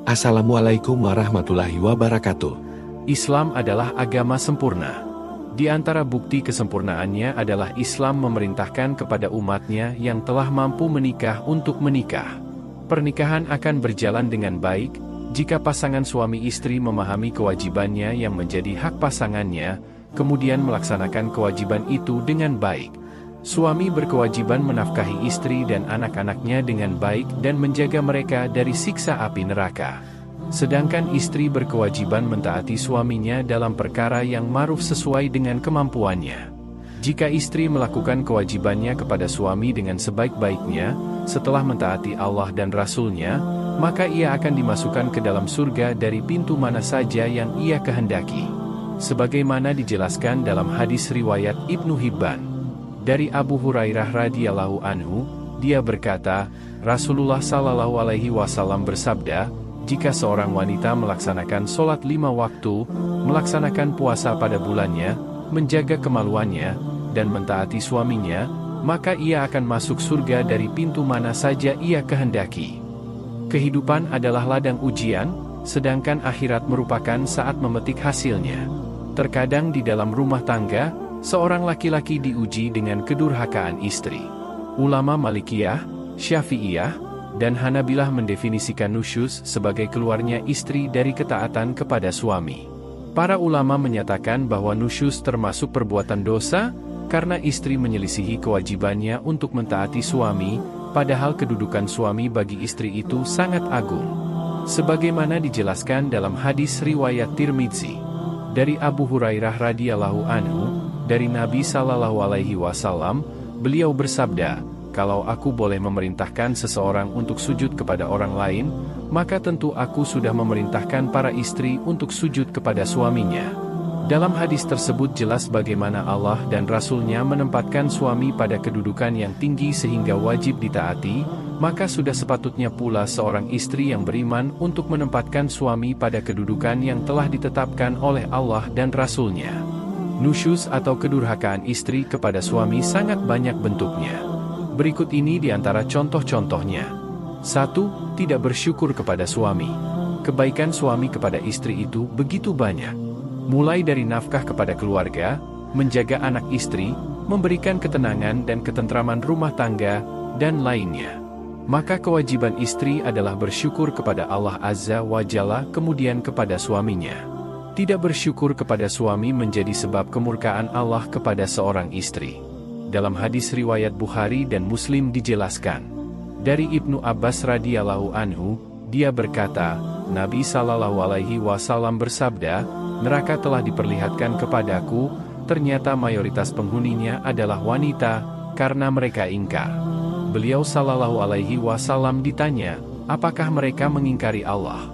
Assalamualaikum warahmatullahi wabarakatuh. Islam adalah agama sempurna. Di antara bukti kesempurnaannya adalah Islam memerintahkan kepada umatnya yang telah mampu menikah untuk menikah. Pernikahan akan berjalan dengan baik, jika pasangan suami istri memahami kewajibannya yang menjadi hak pasangannya, kemudian melaksanakan kewajiban itu dengan baik. Suami berkewajiban menafkahi istri dan anak-anaknya dengan baik dan menjaga mereka dari siksa api neraka. Sedangkan istri berkewajiban mentaati suaminya dalam perkara yang ma'ruf sesuai dengan kemampuannya. Jika istri melakukan kewajibannya kepada suami dengan sebaik-baiknya, setelah mentaati Allah dan Rasul-Nya, maka ia akan dimasukkan ke dalam surga dari pintu mana saja yang ia kehendaki. Sebagaimana dijelaskan dalam hadis riwayat Ibnu Hibban. Dari Abu Hurairah radhiyallahu anhu, dia berkata, Rasulullah sallallahu alaihi wasallam bersabda, jika seorang wanita melaksanakan sholat 5 waktu, melaksanakan puasa pada bulannya, menjaga kemaluannya, dan mentaati suaminya, maka ia akan masuk surga dari pintu mana saja ia kehendaki. Kehidupan adalah ladang ujian, sedangkan akhirat merupakan saat memetik hasilnya. Terkadang di dalam rumah tangga, seorang laki-laki diuji dengan kedurhakaan istri. Ulama Malikiyah, Syafi'iyah, dan Hanabilah mendefinisikan nusyuz sebagai keluarnya istri dari ketaatan kepada suami. Para ulama menyatakan bahwa nusyuz termasuk perbuatan dosa, karena istri menyelisihi kewajibannya untuk mentaati suami, padahal kedudukan suami bagi istri itu sangat agung. Sebagaimana dijelaskan dalam hadis riwayat Tirmidzi, dari Abu Hurairah radhiyallahu anhu, dari Nabi sallallahu alaihi wasallam, beliau bersabda, kalau aku boleh memerintahkan seseorang untuk sujud kepada orang lain, maka tentu aku sudah memerintahkan para istri untuk sujud kepada suaminya. Dalam hadis tersebut jelas bagaimana Allah dan Rasul-Nya menempatkan suami pada kedudukan yang tinggi sehingga wajib ditaati, maka sudah sepatutnya pula seorang istri yang beriman untuk menempatkan suami pada kedudukan yang telah ditetapkan oleh Allah dan Rasul-Nya. Nusyuz atau kedurhakaan istri kepada suami sangat banyak bentuknya. Berikut ini diantara contoh-contohnya. 1. Tidak bersyukur kepada suami. Kebaikan suami kepada istri itu begitu banyak. Mulai dari nafkah kepada keluarga, menjaga anak istri, memberikan ketenangan dan ketentraman rumah tangga, dan lainnya. Maka kewajiban istri adalah bersyukur kepada Allah Azza wa Jalla kemudian kepada suaminya. Tidak bersyukur kepada suami menjadi sebab kemurkaan Allah kepada seorang istri. Dalam hadis riwayat Bukhari dan Muslim dijelaskan, dari Ibnu Abbas radhiyallahu anhu, dia berkata, Nabi sallallahu alaihi wasallam bersabda, neraka telah diperlihatkan kepadaku, ternyata mayoritas penghuninya adalah wanita, karena mereka ingkar. Beliau sallallahu alaihi wasallam ditanya, apakah mereka mengingkari Allah?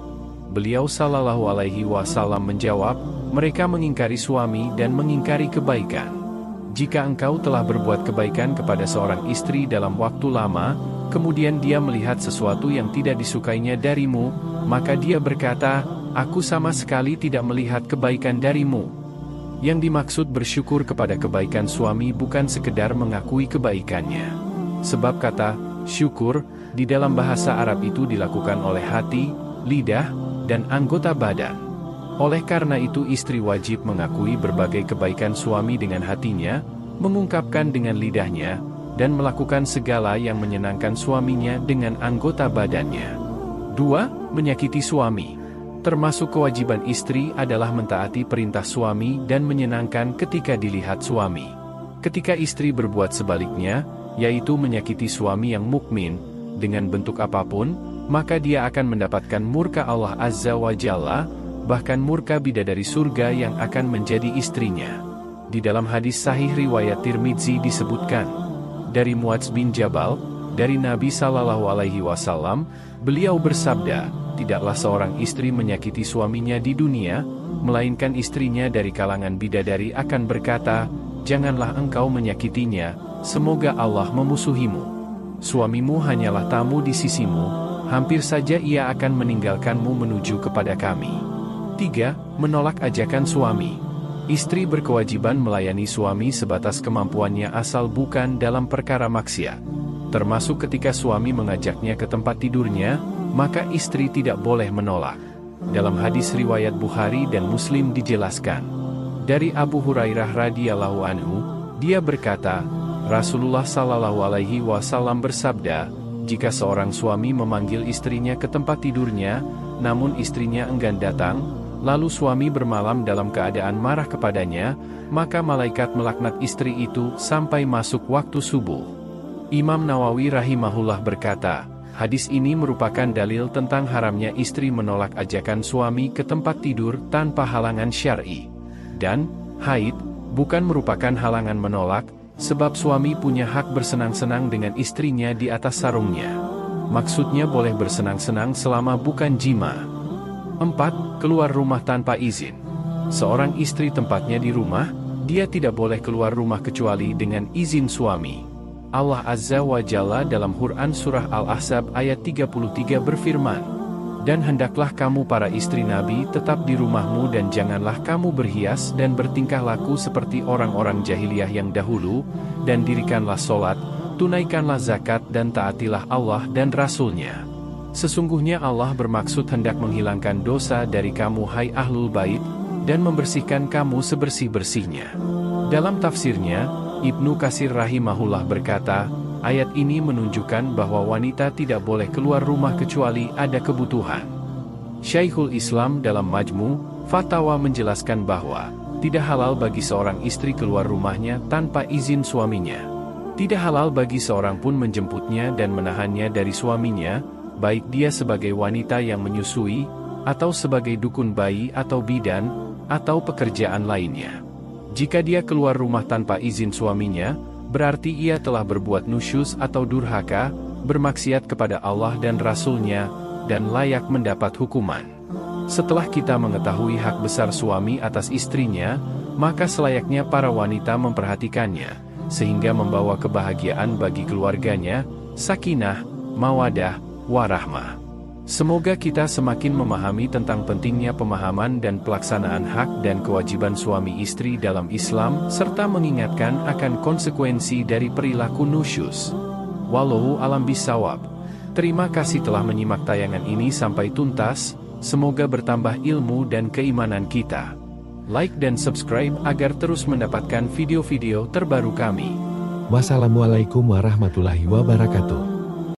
Beliau sallallahu alaihi wasallam menjawab, mereka mengingkari suami dan mengingkari kebaikan. Jika engkau telah berbuat kebaikan kepada seorang istri dalam waktu lama, kemudian dia melihat sesuatu yang tidak disukainya darimu, maka dia berkata, aku sama sekali tidak melihat kebaikan darimu. Yang dimaksud bersyukur kepada kebaikan suami bukan sekedar mengakui kebaikannya. Sebab kata syukur di dalam bahasa Arab itu dilakukan oleh hati, lidah, dan anggota badan. Oleh karena itu istri wajib mengakui berbagai kebaikan suami dengan hatinya, mengungkapkan dengan lidahnya, dan melakukan segala yang menyenangkan suaminya dengan anggota badannya. 2. Menyakiti suami. Termasuk kewajiban istri adalah mentaati perintah suami dan menyenangkan ketika dilihat suami. Ketika istri berbuat sebaliknya, yaitu menyakiti suami yang mukmin, dengan bentuk apapun, maka dia akan mendapatkan murka Allah Azza wa Jalla, bahkan murka bidadari surga yang akan menjadi istrinya. Di dalam hadis sahih riwayat Tirmidzi disebutkan, dari Muadz bin Jabal, dari Nabi sallallahu alaihi wasallam, beliau bersabda, tidaklah seorang istri menyakiti suaminya di dunia, melainkan istrinya dari kalangan bidadari akan berkata, janganlah engkau menyakitinya, semoga Allah memusuhimu. Suamimu hanyalah tamu di sisimu, hampir saja ia akan meninggalkanmu menuju kepada kami. 3. Menolak ajakan suami. Istri berkewajiban melayani suami sebatas kemampuannya asal bukan dalam perkara maksiat. termasuk ketika suami mengajaknya ke tempat tidurnya, maka istri tidak boleh menolak. Dalam hadis riwayat Bukhari dan Muslim dijelaskan, dari Abu Hurairah radhiyallahu anhu, dia berkata, Rasulullah Shallallahu Alaihi Wasallam bersabda, jika seorang suami memanggil istrinya ke tempat tidurnya, namun istrinya enggan datang, lalu suami bermalam dalam keadaan marah kepadanya, maka malaikat melaknat istri itu sampai masuk waktu subuh. Imam Nawawi rahimahullah berkata, hadis ini merupakan dalil tentang haramnya istri menolak ajakan suami ke tempat tidur tanpa halangan syar'i. Dan, haid, bukan merupakan halangan menolak, sebab suami punya hak bersenang-senang dengan istrinya di atas sarungnya. Maksudnya boleh bersenang-senang selama bukan jima. 4. Keluar rumah tanpa izin. Seorang istri tempatnya di rumah, dia tidak boleh keluar rumah kecuali dengan izin suami. Allah Azza wa Jalla dalam Quran Surah Al-Ahzab ayat 33 berfirman, dan hendaklah kamu para istri Nabi tetap di rumahmu dan janganlah kamu berhias dan bertingkah laku seperti orang-orang jahiliyah yang dahulu, dan dirikanlah sholat, tunaikanlah zakat dan taatilah Allah dan Rasul-Nya. Sesungguhnya Allah bermaksud hendak menghilangkan dosa dari kamu hai Ahlul Bait, dan membersihkan kamu sebersih-bersihnya. Dalam tafsirnya, Ibnu Katsir rahimahullah berkata, ayat ini menunjukkan bahwa wanita tidak boleh keluar rumah kecuali ada kebutuhan. Syekhul Islam dalam Majmu' Fatawa menjelaskan bahwa tidak halal bagi seorang istri keluar rumahnya tanpa izin suaminya. Tidak halal bagi seorang pun menjemputnya dan menahannya dari suaminya, baik dia sebagai wanita yang menyusui, atau sebagai dukun bayi atau bidan, atau pekerjaan lainnya. Jika dia keluar rumah tanpa izin suaminya, berarti ia telah berbuat nusyuz atau durhaka, bermaksiat kepada Allah dan Rasul-Nya, dan layak mendapat hukuman. Setelah kita mengetahui hak besar suami atas istrinya, maka selayaknya para wanita memperhatikannya, sehingga membawa kebahagiaan bagi keluarganya, sakinah, mawadah, warahmah. Semoga kita semakin memahami tentang pentingnya pemahaman dan pelaksanaan hak dan kewajiban suami istri dalam Islam, serta mengingatkan akan konsekuensi dari perilaku nusyuz. Wallahu a'lam bishawab. Terima kasih telah menyimak tayangan ini sampai tuntas, semoga bertambah ilmu dan keimanan kita. Like dan subscribe agar terus mendapatkan video-video terbaru kami. Wassalamualaikum warahmatullahi wabarakatuh.